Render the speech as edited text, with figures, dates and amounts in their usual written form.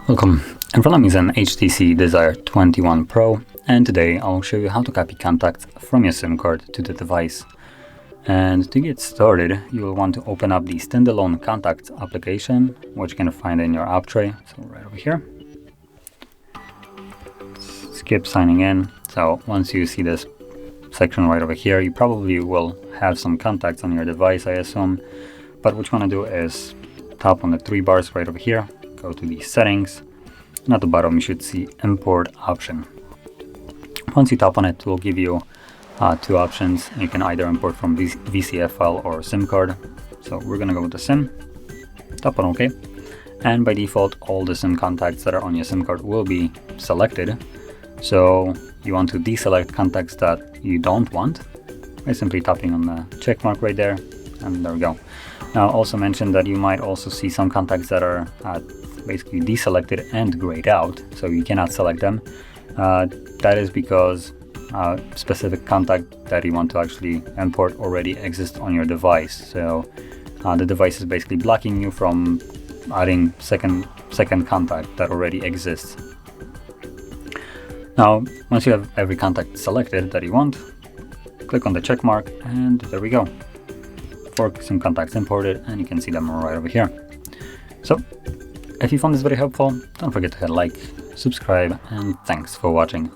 Welcome. In front of me is an HTC Desire 21 Pro, and today I'll show you how to copy contacts from your SIM card to the device. And to get started, you will want to open up the standalone contacts application, which you can find in your app tray. So right over here. Skip signing in. So once you see this section right over here, you probably will have some contacts on your device, I assume. But what you want to do is tap on the three bars right over here, go to the settings, and at the bottom you should see import option. Once you tap on it, it will give you two options. You can either import from VCF file or SIM card. So we're gonna go with the SIM, tap on OK, and by default all the SIM contacts that are on your SIM card will be selected. So you want to deselect contacts that you don't want by simply tapping on the check mark right there, and there we go. Now also mention that you might also see some contacts that are basically deselected and grayed out, so you cannot select them. That is because specific contact that you want to actually import already exists on your device. So the device is basically blocking you from adding second contact that already exists. Now, once you have every contact selected that you want, click on the check mark, and there we go. 4 SIM contacts imported, and you can see them right over here. So, if you found this video helpful, don't forget to hit like, subscribe, and thanks for watching.